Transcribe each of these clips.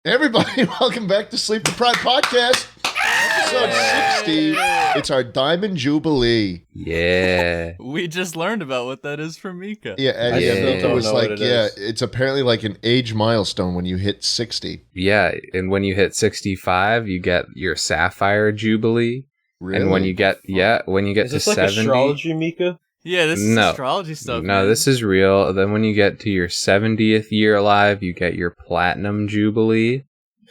Everybody, welcome back to Sleep Deprived Podcast, episode 60. It's our Diamond Jubilee. Yeah. We just learned about what that is from Mika. Yeah, and Yeah. Mika was Don't know like, what it yeah, is. it's apparently like an age milestone when you hit 60. Yeah, and when you hit 65, you get your Sapphire Jubilee. Really? And when you get Is to this like 70, astrology, Mika? Yeah, this is No. astrology stuff. no, man. this is real. Then when you get to your 70th year alive, you get your Platinum Jubilee.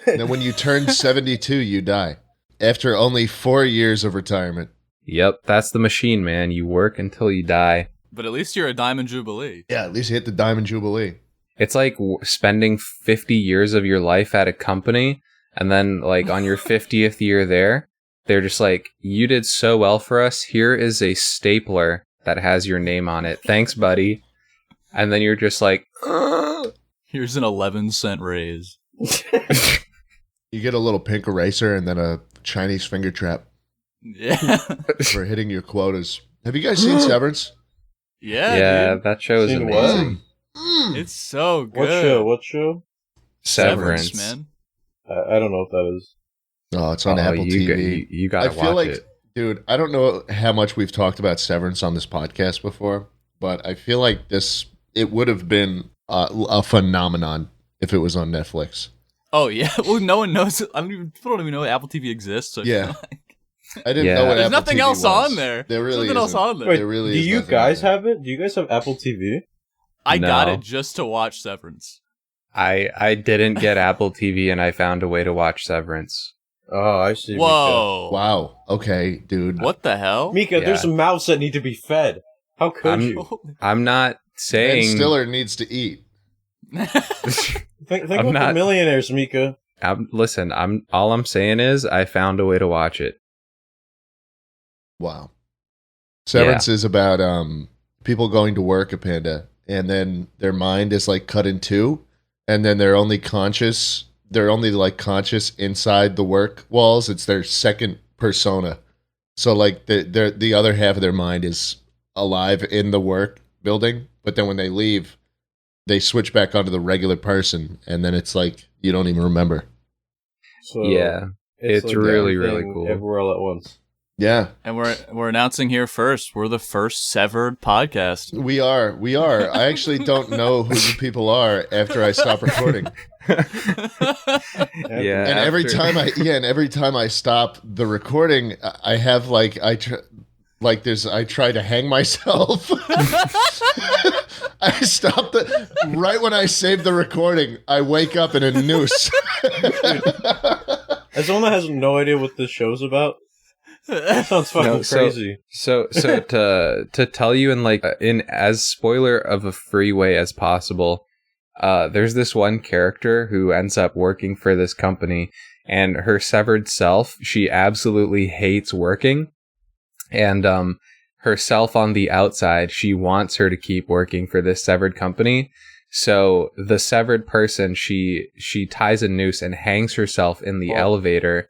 And then when you turn 72, you die. After only 4 years of retirement. Yep, that's the machine, man. You work until you die. But at least you're a Diamond Jubilee. Yeah, at least you hit the Diamond Jubilee. It's like spending 50 years of your life at a company, and then like on your 50th year there, they're just like, you did so well for us. Here is a stapler that has your name on it. Thanks, buddy. And then you're just like, Here's an 11-cent raise. You get a little pink eraser and then a Chinese finger trap Yeah. for hitting your quotas. Have you guys seen Severance? yeah, Dude. that show is Seen amazing. It's so good. What show? Severance. man. I don't know what that is. Oh, it's on Apple TV. You gotta I feel watch like, it. dude, I don't know how much we've talked about Severance on this podcast before, but I feel like it would have been a phenomenon if it was on Netflix. Oh, yeah. Well, no one knows. People don't even know Apple TV exists. So Yeah. I didn't Yeah. know what There's Apple nothing TV else was. on there. There really There's nothing else isn't. on there. Wait, There really do is you nothing guys on there. have it? Do you guys have Apple TV? I got No. it just to watch Severance. I didn't get Apple TV, and I found a way to watch Severance. Oh, I see. Whoa. Wow. Okay, dude. What the hell? Mika, there's Yeah. mouths that need to be fed. How could you? I'm not Ben saying. Stiller needs to eat. Think I'm about not- the millionaires, Mika. Listen. All I'm saying is I found a way to watch it. Wow. Severance is about people going to work, apandah, and then their mind is like cut in two, and then they're only like conscious inside the work walls. It's their second persona. So like the other half of their mind is alive in the work building, but then when they leave, they switch back onto the regular person, and then it's like you don't even remember. So Yeah, it's like really, everything really cool. Everywhere all at once. Yeah, And we're announcing here first, we're the first severed podcast. we are. I actually don't know who you people are after I stop recording. Yeah, And every time I stop the recording, I have like I try to hang myself. I stop right when I save the recording. I wake up in a noose. As someone that has no idea what this show's about, that sounds fucking No, so- crazy. So to tell you in as spoiler of a free way as possible, there's this one character who ends up working for this company, and her severed self, she absolutely hates working, and herself on the outside, she wants her to keep working for this severed company. So the severed person, she ties a noose and hangs herself in the elevator.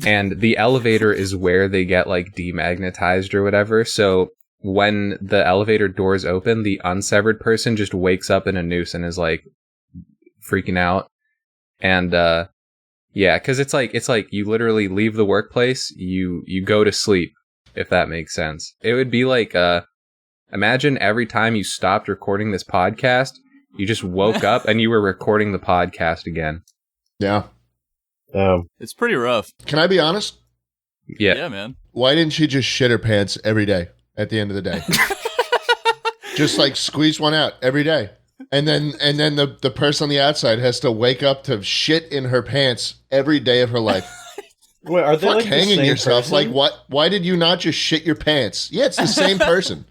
And the elevator is where they get like demagnetized or whatever. So when the elevator doors open, the unsevered person just wakes up in a noose and is like freaking out. And yeah, because it's like you literally leave the workplace, you go to sleep, if that makes sense. It would be like imagine every time you stopped recording this podcast, you just woke up and you were recording the podcast again. Yeah. It's pretty rough. Can I be honest? Yeah. Man. Why didn't she just shit her pants every day at the end of the day? Just like squeeze one out every day. And then the person on the outside has to wake up to shit in her pants every day of her life. Wait, are they Fuck like the hanging same yourself. person? Like what? Why did you not just shit your pants? Yeah, it's the same person.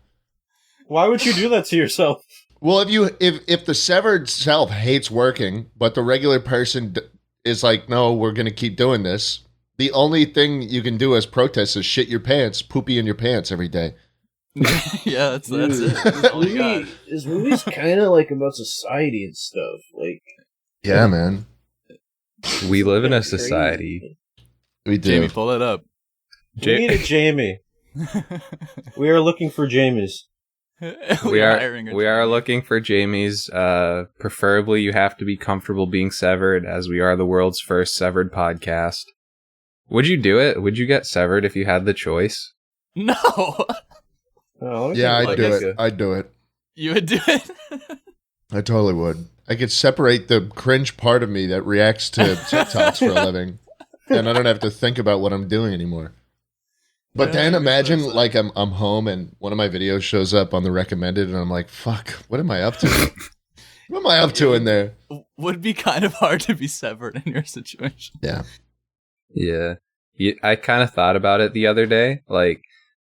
Why would you do that to yourself? Well, if the severed self hates working, but the regular person is like, no, we're going to keep doing this. The only thing you can do as protest is shit your pants, poopy in your pants every day. Yeah, that's it. That's all you got. This movie's kind of like about society and stuff. Like, Yeah, man. We live in a Crazy. society. We do. Jamie, pull it up. We need a Jamie. We are looking for Jamies. We are hiring a we are Jamie. looking for Jamies. Preferably, you have to be comfortable being severed, as we are the world's first severed podcast. Would you do it? Would you get severed if you had the choice? No. Oh, Yeah, I'd do it. I'd do it. You would do it? I totally would. I could separate the cringe part of me that reacts to TikToks for a living, and I don't have to think about what I'm doing anymore. But Yeah, then I guess imagine that's it. like I'm home and one of my videos shows up on the recommended, and I'm like, "Fuck, what am I up to? What am I up to in there?" Would be kind of hard to be severed in your situation. Yeah. Yeah. I kind of thought about it the other day. Like,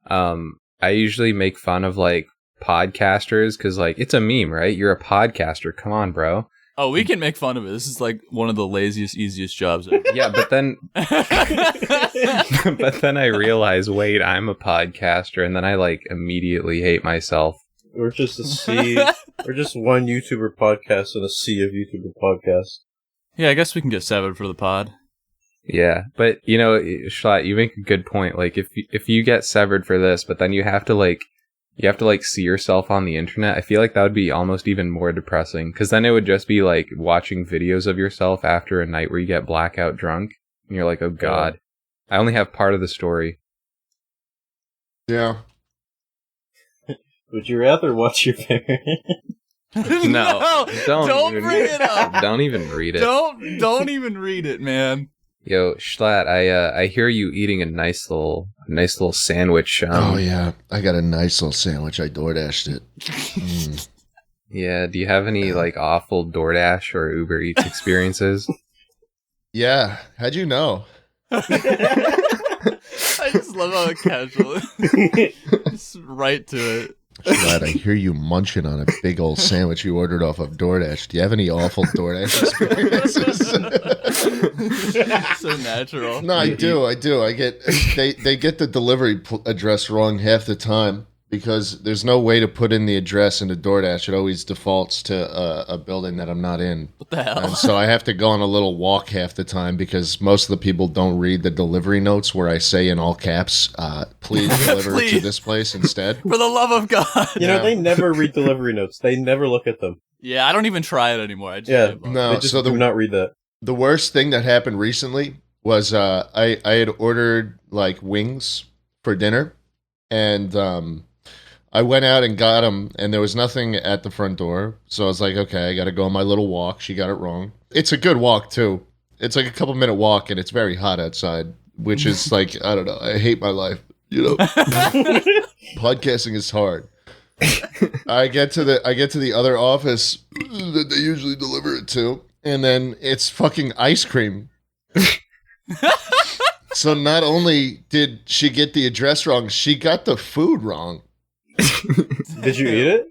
I usually make fun of like podcasters because like it's a meme, right? You're a podcaster. Come on, bro. Oh, we can make fun of it. This is like one of the laziest, easiest jobs ever. Yeah, but then but then I realize, wait, I'm a podcaster, and then I like immediately hate myself. We're just a sea. We're just one YouTuber podcast and a sea of YouTuber podcasts. Yeah, I guess we can get severed for the pod. Yeah, but you know, Jschlatt, you make a good point. Like, if you get severed for this, but then you have to like see yourself on the internet, I feel like that would be almost even more depressing. Because then it would just be like watching videos of yourself after a night where you get blackout drunk, and you're like, oh god, I only have part of the story. Yeah. Would you rather watch your parents? No, don't even- bring it up. Don't even read it. Don't even read it, man. Yo, Jschlatt, I hear you eating a nice little sandwich. Oh yeah, I got a nice little sandwich. I DoorDashed it. Mm. Yeah, do you have any like awful DoorDash or Uber Eats experiences? Yeah, how'd you know? I just love how casual. Just right to it. Glad I hear you munching on a big old sandwich you ordered off of DoorDash. Do you have any awful DoorDash experiences? So natural. No, I do. I get they get the delivery address wrong half the time because there's no way to put in the address into DoorDash. It always defaults to a building that I'm not in. What the hell? And so I have to go on a little walk half the time because most of the people don't read the delivery notes where I say in all caps, please deliver to this place instead. For the love of God. You know, they never read delivery notes. They never look at them. Yeah, I don't even try it anymore. I just Yeah, give up. No, They just so do not read that. the worst thing that happened recently was I had ordered like wings for dinner, and I went out and got them, and there was nothing at the front door. So I was like, okay, I got to go on my little walk. She got it wrong. It's a good walk too. It's like a couple minute walk, and it's very hot outside, which is like, I don't know. I hate my life. You know, podcasting is hard. I get to the other office that they usually deliver it to, and then it's fucking ice cream. So not only did she get the address wrong, she got the food wrong. Did you eat it?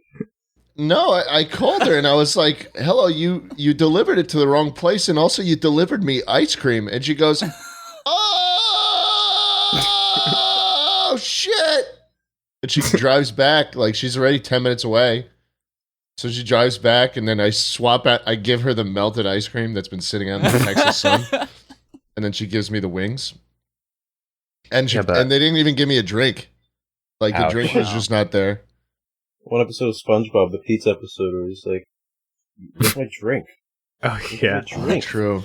No, I called her and I was like, hello, you delivered it to the wrong place, and also you delivered me ice cream. And she goes, oh, shit. And she drives back, like she's already 10 minutes away. So she drives back, and then I give her the melted ice cream that's been sitting out in the Texas sun. And then she gives me the wings. And and they didn't even give me a drink. Like, the drink was just not there. One episode of SpongeBob, the pizza episode, where he's like, "Where's my drink? Oh Where's yeah, my drink?" True.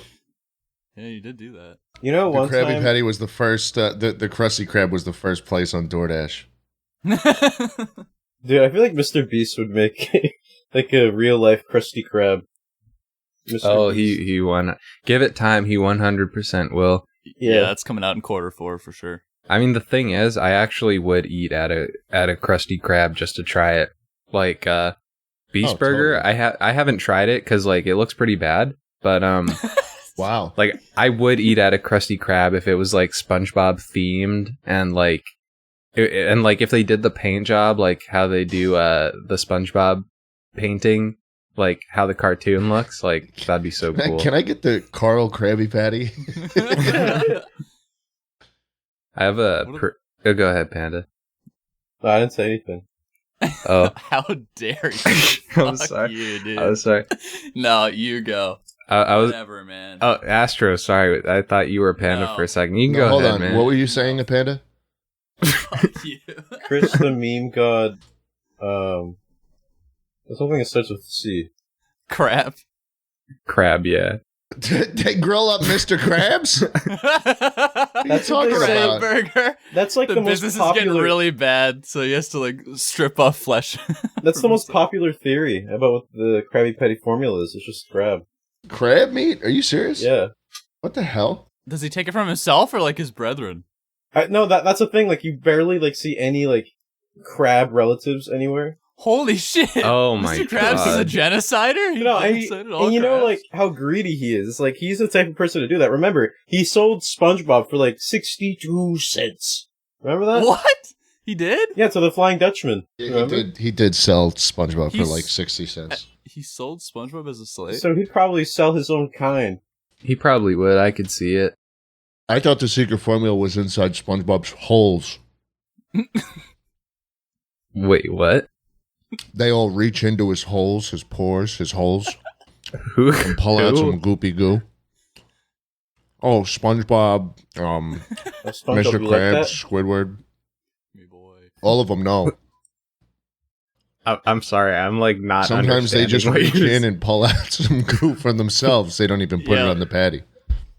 Yeah, you did do that. You know, The one Krabby time, Patty was the first. The Krusty Krab was the first place on DoorDash. dude, I feel like Mr. Beast would make like a real life Krusty Krab. Mr. Beast. he won. Give it time. He 100% will. Yeah, that's coming out in Q4 for sure. I mean, the thing is, I actually would eat at a Krusty Krab just to try it. Like Beast Burger, totally. I haven't tried it because like it looks pretty bad. But Wow. like I would eat at a Krusty Krab if it was like SpongeBob themed, and like if they did the paint job like how they do the SpongeBob painting, like how the cartoon looks, like that'd be so cool. Can I get the Carl Krabby Patty? I have a. Oh, go ahead, Panda. No, I didn't say anything. Oh, How dare you? I'm Fuck sorry. you, dude. I was sorry. No, you go. I was. Whatever, man. Oh, Astro. Sorry, I thought you were Panda No. for a second. You can No, go hold ahead, on. man. What were you saying, Panda? Fuck you. Chris the meme god There's something that starts with C. Crap. Crab, yeah. They grill up Mr. Krabs? That's talking what they say. about? Burger. That's like The the most business is getting popular. really bad, so he has to like strip off flesh. That's the from most himself. popular theory about what the Krabby Patty formula is. It's just crab. Crab meat? Are you serious? Yeah. What the hell? Does he take it from himself or like his brethren? No, that's the thing. Like, you barely like see any like crab relatives anywhere. Holy shit! Oh my Mr. Krabs is a God. genocider. He No, genocided all and you know crabs? like how greedy he is. Like, he's the type of person to do that. Remember, he sold SpongeBob for like 62 cents. Remember that? What? He did? Yeah, to the Flying Dutchman. Yeah, Remember? he did sell SpongeBob for He's- like 60 cents. He sold SpongeBob as a slave. So he'd probably sell his own kind. He probably would. I could see it. I thought the secret formula was inside SpongeBob's holes. Wait, what? They all reach into his holes, his pores, his holes, Who? and pull out Who? some goopy goo. Oh, SpongeBob, SpongeBob, Mr. you like Krabs, that? Squidward, Me boy. all of them know. I'm sorry. I'm like not. Sometimes they just understanding reach what you're in and pull out some goo for themselves. They don't even put it Yeah. on the patty.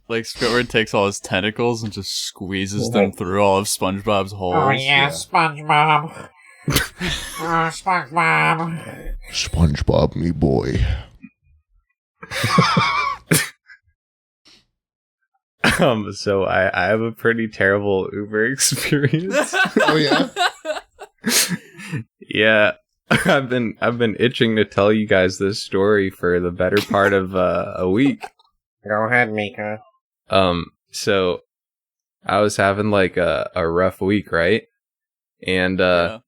Like Squidward takes all his tentacles and just squeezes them through all of SpongeBob's holes. Oh yeah, SpongeBob. Oh, SpongeBob. SpongeBob, me boy. So I have a pretty terrible Uber experience. Oh yeah. Yeah, I've been itching to tell you guys this story for the better part of a week. Go ahead, Mika. So I was having like a rough week, right? And Yeah.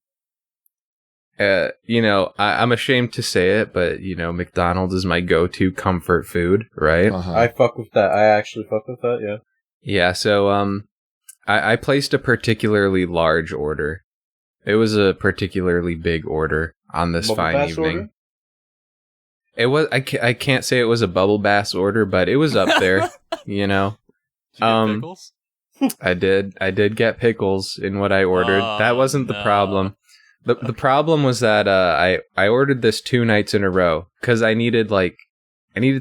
you know, I'm ashamed to say it, but you know, McDonald's is my go-to comfort food, right? Uh-huh. I fuck with that. I actually fuck with that, yeah. Yeah, so I placed a particularly large order. It was a particularly big order on this Bubble fine bass evening. order? It was I can't say it was a bubble bass order, but it was up there, you know. Did you get Um, pickles? I did get pickles in what I ordered. Oh, That wasn't the no. problem. The problem was that I ordered this 2 nights in a row cuz I needed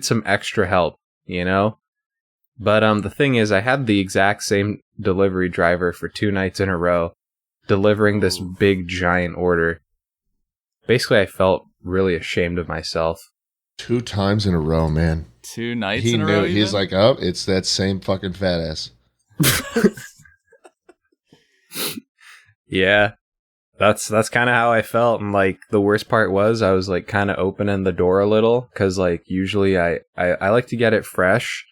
some extra help, you know? But the thing is I had the exact same delivery driver for 2 nights in a row delivering this big giant order. Basically I felt really ashamed of myself. 2 times in a row, man. 2 nights He in a knew. row. He's even? like, oh, it's that same fucking fat ass. Yeah. That's kind of how I felt, and like the worst part was I was like kind of opening the door a little cuz like usually I like to get it fresh.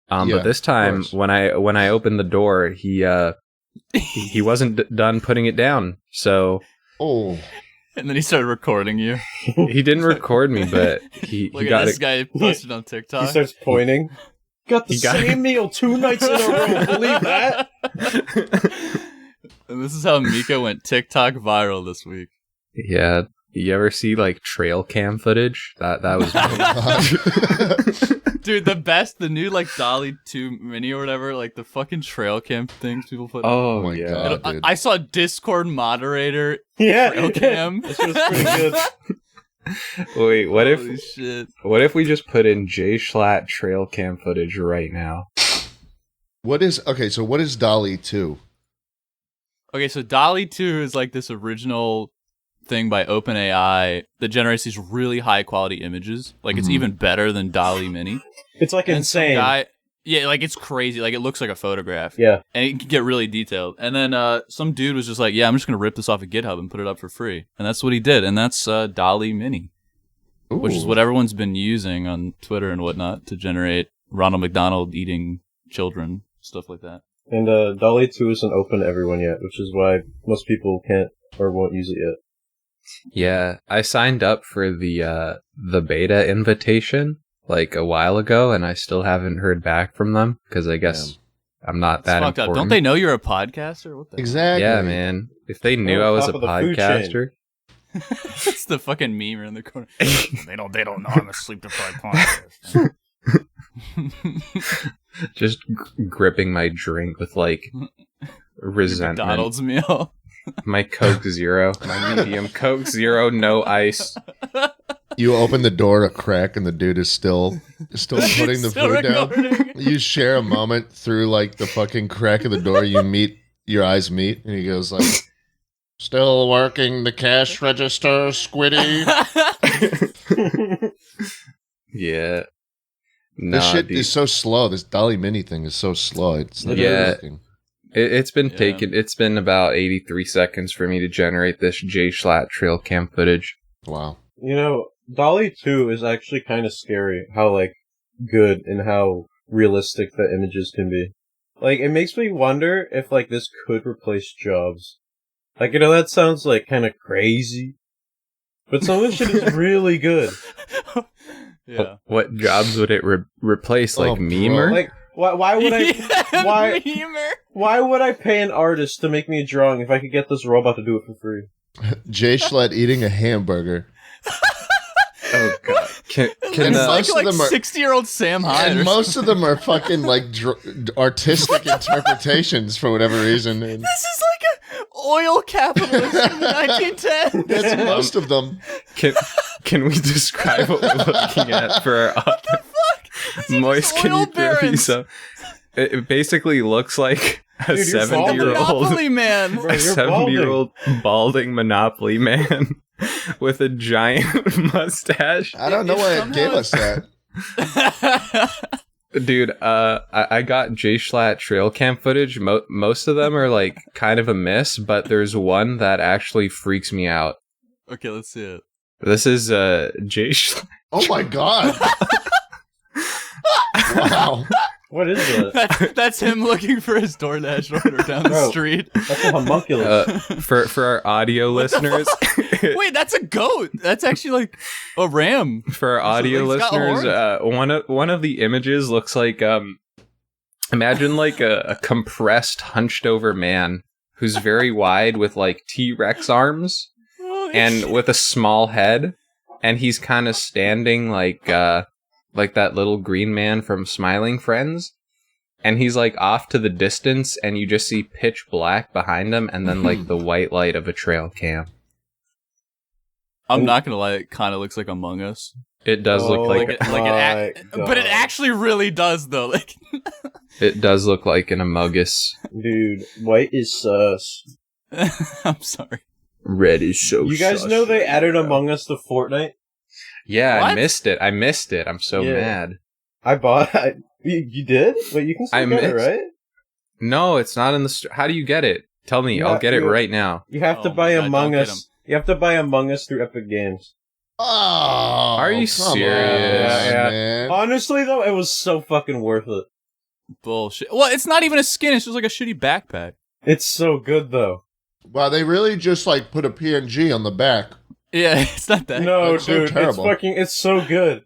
Yeah, But this of time course. when I opened the door, he wasn't done putting it down. So Oh, And then he started recording you. he didn't record me, but he Look at got this it. guy posted on TikTok. He starts pointing. Got the He got- same meal 2 nights in a row. Believe that? And this is how Mika went TikTok viral this week. Yeah. You ever see like trail cam footage? That was Dude, the new like Dolly 2 mini or whatever, like the fucking trail cam things people put. Oh my yeah. God. I, dude. I saw Discord moderator Yeah. trail cam. This was pretty good. Wait, what Holy if shit. we just put in Jschlatt Trail Cam footage right now? what is Dolly 2? Okay, so Dolly 2 is like this original thing by OpenAI that generates these really high quality images. Like it's Mhm. even better than Dolly Mini. It's like And some insane. guy, yeah, like it's crazy. Like it looks like a photograph. Yeah. And it can get really detailed. And then some dude was just like, yeah, I'm just going to rip this off of GitHub and put it up for free. And that's what he did. And that's Dolly Mini, which is Ooh. what everyone's been using on Twitter and whatnot to generate Ronald McDonald eating children, stuff like that. And Dolly 2 isn't open to everyone yet, which is why most people can't or won't use it yet. Yeah, I signed up for the beta invitation like a while ago, and I still haven't heard back from them because I guess I'm not It's that fucked up. important. Don't they know you're a podcaster? What the Exactly. Yeah, man. If they knew We're I on was a top of the food chain. podcaster, It's the fucking meme in the corner. they don't know I'm a sleep deprived podcast. just gripping my drink with like resentment. McDonald's meal. My Coke Zero. My medium Coke Zero, no ice. You open the door a crack, and the dude is still putting the Still food down. recording. You share a moment through like the fucking crack of the door. Your eyes meet, and he goes like, "Still working the cash register, Squiddy." Yeah. This shit dude. is so slow. This Dolly Mini thing is so slow. It's not Yeah. working. It's been about 83 seconds for me to generate this Jschlatt Trail Cam footage. Wow. You know, Dolly 2 is actually kind of scary, how, like, good and how realistic the images can be. Like, it makes me wonder if, like, this could replace jobs. Like, you know, that sounds, like, kind of crazy. But some of this shit is really good. Yeah. What jobs would it replace? Like Oh, memer? Like, why would I... Why- Memer. Why would I pay an artist to make me a drawing if I could get this robot to do it for free? Jschlatt eating a hamburger. Oh god. Can It's most of like them are- 60-year-old Sam Hyde. And or most of them are fucking like artistic interpretations for whatever reason. And This is like an oil capitalist in the 1910s. that's most of them. can we describe what we're looking at for our Moist? Can oil you throw barons. these up? It basically looks like a Dude, you're balding. 70-year-old Monopoly man. Bro, a you're 70-year-old balding Monopoly man with a giant mustache. I don't know why it gave us that. Dude, I got Jschlatt Trail Cam footage. Most of them are like kind of a miss, but there's one that actually freaks me out. Okay, let's see it. This is Jschlatt. Oh my god! Wow. What is that? That's him looking for his DoorDash order down the Bro. street. That's a homunculus. For our audio listeners, Wait, that's a goat. That's actually like a ram. for our audio He's got listeners, one of the images looks like imagine like a compressed, hunched over man who's very wide with like T-Rex arms and with a small head, and he's kind of standing like that little green man from Smiling Friends, and he's like off to the distance, and you just see pitch black behind him, and then like the white light of a trail cam. I'm not gonna lie, it kind of looks like Among Us. It does look like But it actually really does though. Like, it does look like an Amogus. Dude, white is sus. I'm sorry. Red is so. You guys know they added Among Us to Fortnite? Yeah, What? I missed it. I'm so Yeah. mad. I bought it. You did? Wait, you can still I get it, missed- right? No, it's not in the store. How do you get it? Tell me. Yeah, I'll get it you- right now. You have to Oh buy my God, Among don't get 'em. Us. You have to buy Among Us through Epic Games. Oh, Are you come serious? on, Yeah. man. Honestly, though, it was so fucking worth it. Bullshit. Well, it's not even a skin. It's just like a shitty backpack. It's so good, though. Wow, they really just like put a PNG on the back. Yeah, it's not that. No, That's so dude, terrible. it's so good.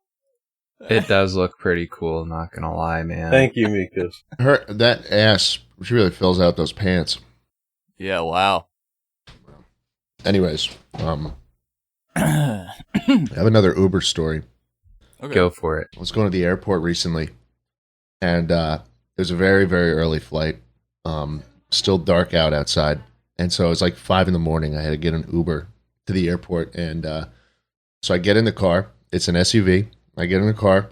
It does look pretty cool. Not gonna lie, man. Thank you, Mikas. That ass, she really fills out those pants. Yeah. Wow. Anyways, okay. I have another Uber story. Go for it. I was going to the airport recently, and it was a very, very early flight. Still dark out outside, and so it was like 5 a.m. I had to get an Uber to the airport, and so I get in the car. It's an SUV. I get in the car.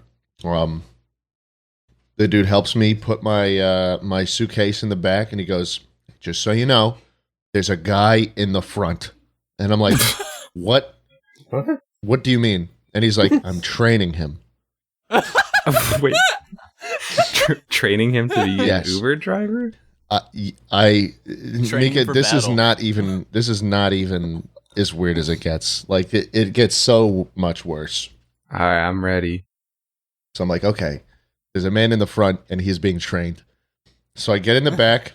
The dude helps me put my my suitcase in the back, and he goes, "Just so you know, there's a guy in the front." And I'm like, "What? What? What do you mean?" And he's like, "I'm training him." Wait. Training him to be Yes. an Uber driver? Mika, for this is battle. not even as weird as it gets. Like it gets so much worse. All right, I'm ready. So I'm like, okay, there's a man in the front and he's being trained. So I get in the back,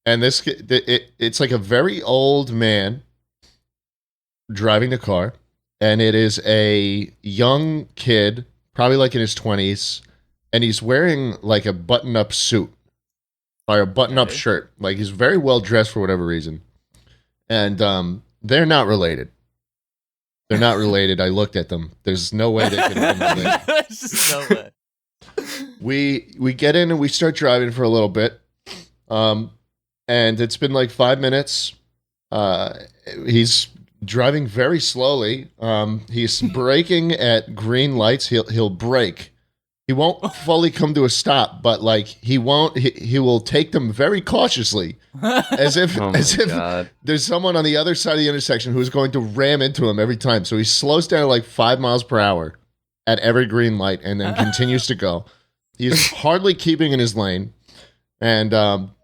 and it's like a very old man driving the car, and it is a young kid, probably like in his 20s, and he's wearing like a button-up suit or a button-up Okay. shirt. Like he's very well dressed for whatever reason. And they're not related. They're not related. I looked at them. There's no way they could have been related. There's just no way. We get in and we start driving for a little bit. And it's been like 5 minutes. He's driving very slowly. He's braking at green lights. He'll brake. He won't fully come to a stop, but like he won't. He will take them very cautiously, as if God. there's someone on the other side of the intersection who's going to ram into him every time. So he slows down to like 5 miles per hour at every green light, and then continues to go. He's hardly keeping in his lane, and I'm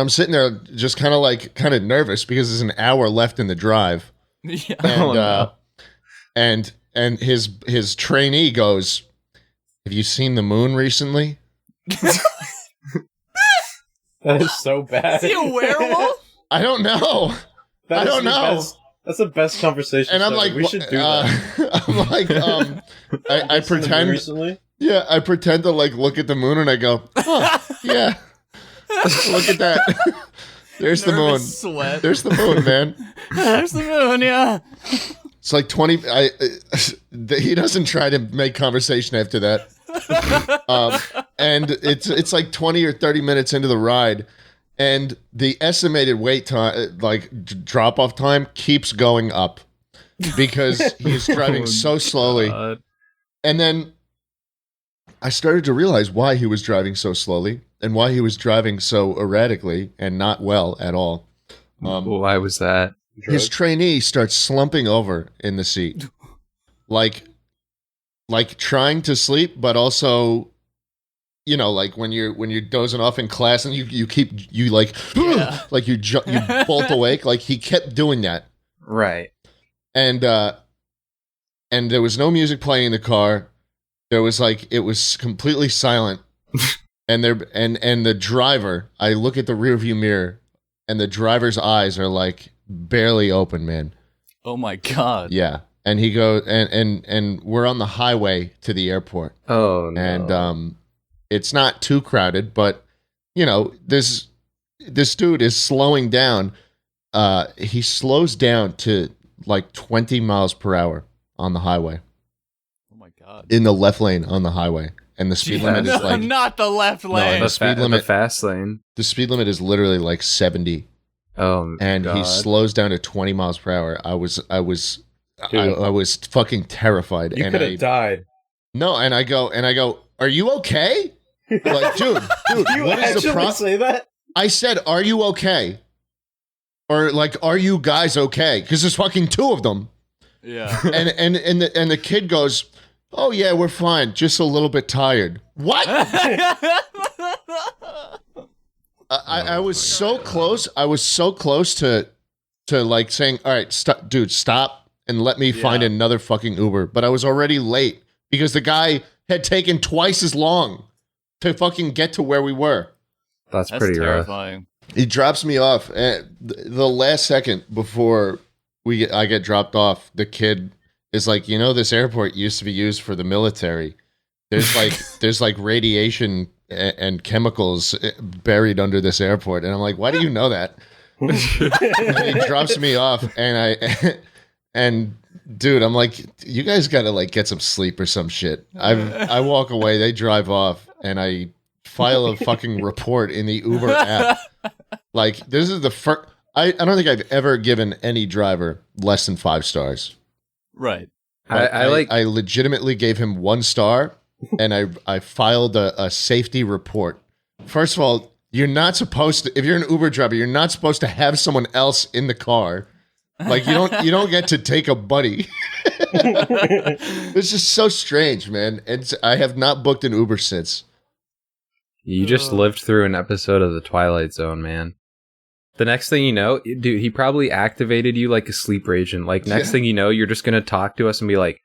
sitting there just kind of nervous because there's an hour left in the drive. Yeah. And his trainee goes, "Have you seen the moon recently?" That is so bad. Is he a werewolf? I don't know. I don't know. That's the best conversation. And I'm like, we should do that. I'm like, I pretend. Recently? Yeah, I pretend to like look at the moon and I go, "Oh, yeah, look at that. There's the moon. Sweat. There's the moon, man." There's the moon. Yeah. It's like 20. He doesn't try to make conversation after that. And it's like 20 or 30 minutes into the ride, and the estimated wait time, like drop off time, keeps going up because he's driving so slowly. God. And then I started to realize why he was driving so slowly and why he was driving so erratically and not well at all. Why was that? His trainee starts slumping over in the seat, like trying to sleep, but also, you know, like when you're dozing off in class and you like like you bolt awake. Like he kept doing that, Right. and there was no music playing in the car. There was it was completely silent, and the driver. I look at the rearview mirror, and the driver's eyes are like barely open, man. Oh my God. Yeah. And he goes, and we're on the highway to the airport. Oh no. And it's not too crowded, but you know, this dude is slowing down. He slows down to like 20 miles per hour on the highway. Oh my God. In the left lane on the highway. And the speed limit is like not the left lane. the speed limit, the fast lane. the speed limit is literally like 70. Oh, And God. he slows down to 20 miles per hour. I was fucking terrified. You and could have died. No, and I go, "Are you okay?" Like, dude, You what is the actually problem? say that? I said, "Are you okay?" Or like, "Are you guys okay?" Because there's fucking two of them. Yeah. And the kid goes, "Oh yeah, we're fine, just a little bit tired." What? I was so close. I was so close to like saying, "All right, dude, stop and let me find another fucking Uber." But I was already late because the guy had taken twice as long to fucking get to where we were. That's That's pretty rough. terrifying. He drops me off, and the last second before I get dropped off, the kid is like, "You know, this airport used to be used for the military. There's like radiation and chemicals buried under this airport." And I'm like, "Why do you know that?" And he drops me off, and dude, I'm like, "You guys gotta like get some sleep or some shit." I walk away, they drive off, and I file a fucking report in the Uber app. Like, this is the first. I don't think I've ever given any driver less than 5 stars. Right. I legitimately gave him 1 star, and I filed a safety report. First of all, you're not supposed to, if you're an Uber driver, you're not supposed to have someone else in the car. Like, you don't get to take a buddy. It's just so strange, man. And I have not booked an Uber since. You just lived through an episode of The Twilight Zone, man. The next thing you know, dude, he probably activated you like a sleeper agent. Like, next thing you know, you're just going to talk to us and be like,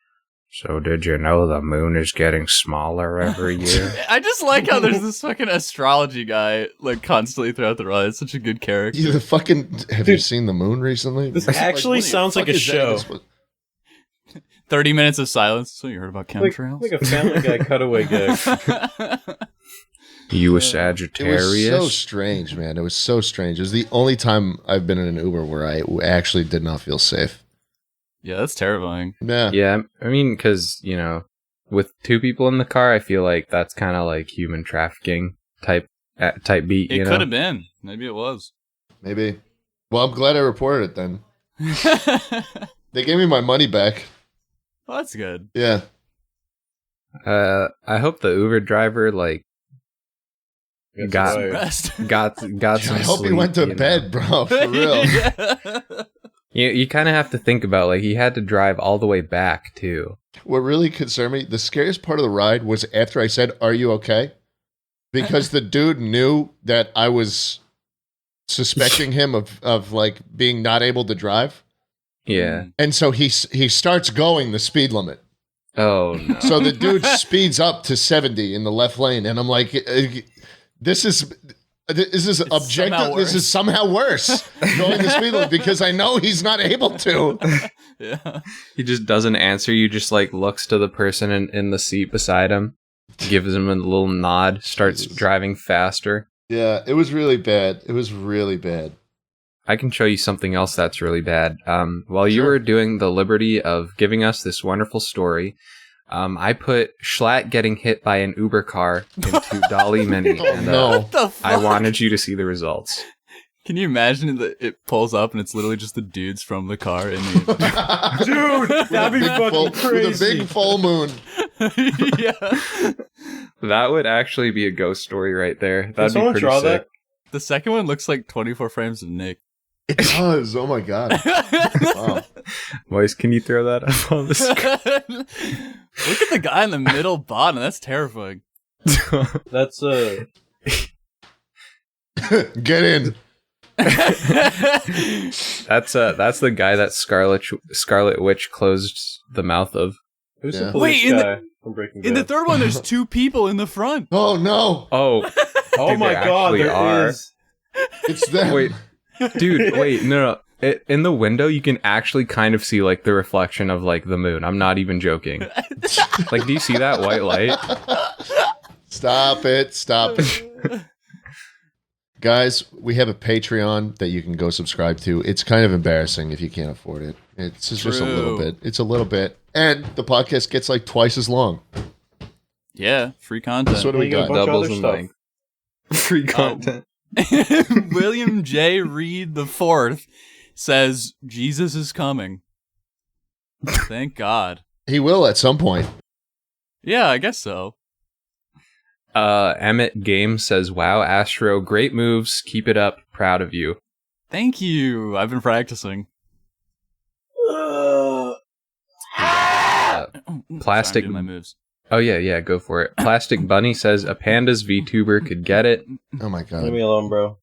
"So did you know the moon is getting smaller every year?" I just like how there's this fucking astrology guy like constantly throughout the ride. It's such a good character. You have you seen the moon recently? This actually sounds like a show. 30 minutes of silence. So you heard about chemtrails? Like a Family Guy cutaway gag. You a It Sagittarius? was so strange, man. It was so strange. It was the only time I've been in an Uber where I actually did not feel safe. Yeah, that's terrifying. Yeah. Yeah, I mean, because, you know, with 2 people in the car, I feel like that's kind of like human trafficking type beat, It could have been. Maybe it was. Maybe. Well, I'm glad I reported it then. They gave me my money back. Well, that's good. Yeah. I hope the Uber driver Gets got fired. Rest. got some I hope sleep, he went to you bed, bro. For real. Yeah. You kind of have to think about he had to drive all the way back too. What really concerned me, the scariest part of the ride was after I said, "Are you okay?" Because the dude knew that I was suspecting him of being not able to drive. Yeah. And so he starts going the speed limit. Oh no. So the dude speeds up to 70 in the left lane, and I'm like, this is objective. somehow This is somehow worse going the speed limit because I know he's not able to. Yeah. He just doesn't answer. You just looks to the person in the seat beside him, gives him a little nod, starts driving faster. Yeah, it was really bad. It was really bad. I can show you something else that's really bad. While you were doing the liberty of giving us this wonderful story, I put Jschlatt getting hit by an Uber car into Dolly Mini. Oh, no. What the fuck? I wanted you to see the results. Can you imagine that it pulls up and it's literally just the dudes from the car in the Dude, that'd be fucking crazy. With a big full moon. Yeah. That would actually be a ghost story right there. That'd be someone pretty draw sick. that? The second one looks like 24 frames of Nick. It does. Oh my god. Wow. Boys, can you throw that up on the screen? Look at the guy in the middle bottom. That's terrifying. That's Get in. That's the guy that Scarlet Witch closed the mouth of. who's Yeah. the police Wait, in guy from Breaking Bad? In the third one, there's two people in the front. Oh no. Oh, Oh Dude, my there god, actually there are. is. It's them. wait, dude, wait, no. In the window, you can actually kind of see the reflection of the moon. I'm not even joking. Do you see that white light? Stop it. Guys, we have a Patreon that you can go subscribe to. It's kind of embarrassing if you can't afford it. It's just a little True. bit. It's a little bit. And the podcast gets twice as long. Yeah, free content. So what do we You got got? a bunch of Doubles other in stuff. length. Free content. William J. Reed the Fourth says Jesus is coming. Thank God. He will at some point. Yeah, I guess so. EmmetGames says, "Wow, Astro, great moves. Keep it up. Proud of you." Thank you. I've been practicing. Plastic- Sorry, I'm doing my moves. Oh yeah, go for it. Plastic Bunny says, "A panda's VTuber could get it." Oh my Leave god. me alone, bro.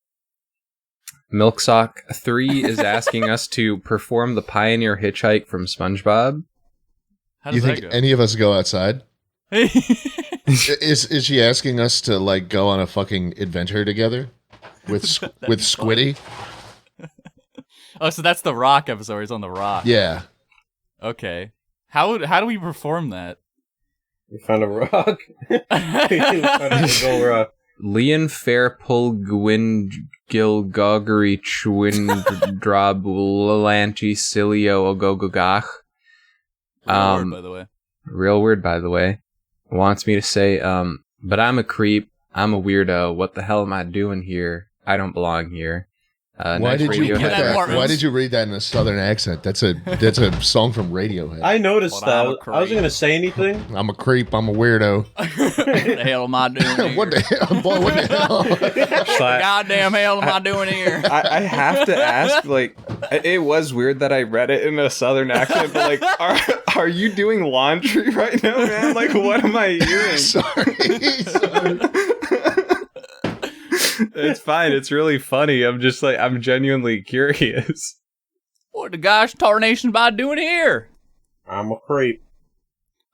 Milksock 3 is asking us to perform the Pioneer Hitchhike from SpongeBob. How You does that think go? any of us go outside? Is she asking us to go on a fucking adventure together with Squiddy? Oh, so that's the Rock episode where he's on the Rock. Yeah. Okay. How do we perform that? We found a rock. We found a gold rock. Leon Fairpull Gwyn Gilgoggery Chwin Drablanchi Cilio Ogogogach. Word, by the way. Real word, by the way. Wants me to say, but I'm a creep. I'm a weirdo. What the hell am I doing here? I don't belong here. Why nice did you Radiohead put that? Martins. Why did you read that in a southern accent? That's a song from Radiohead. I noticed But I'm a that. I wasn't gonna say anything. I'm a creep. I'm a weirdo. What the hell am I doing here? What the hell, boy? What the hell? Goddamn hell am I doing here? I have to ask, it was weird that I read it in a southern accent, but are you doing laundry right now, man? What am I hearing? Sorry. It's fine. It's really funny. I'm just I'm genuinely curious. What the gosh tarnation am I doing here? I'm a creep.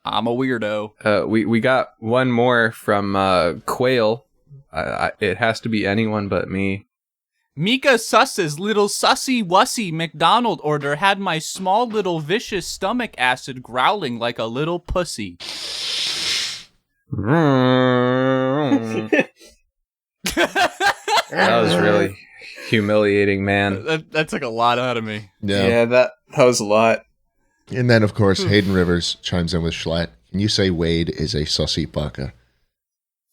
I'm a weirdo. We got one more from Quail. It has to be anyone but me. Mikasacus little sussy wussy McDonald order had my small little vicious stomach acid growling like a little pussy. That was really humiliating, man. That took a lot out of me. Yeah. That was a lot. And then, of course, Hayden Rivers chimes in with Jschlatt. Can you say Wade is a sussy baka?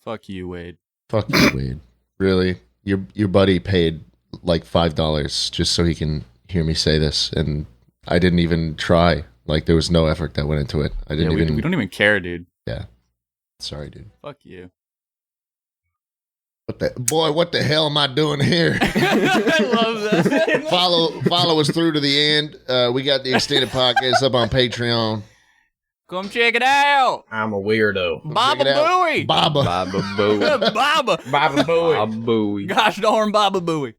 Fuck you, Wade. Fuck you, Wade. Really? Your buddy paid like $5 just so he can hear me say this, and I didn't even try. Like, there was no effort that went into it. I didn't we even. don't even care, dude. Yeah. Sorry, dude. Fuck you. What the hell am I doing here? I love that. Follow us through to the end. We got the extended podcast up on Patreon. Come check it out. I'm a weirdo. Baba Booey. Baba. Baba Booey. Baba. Baba Booey. Baba Booey. Gosh darn Baba Booey.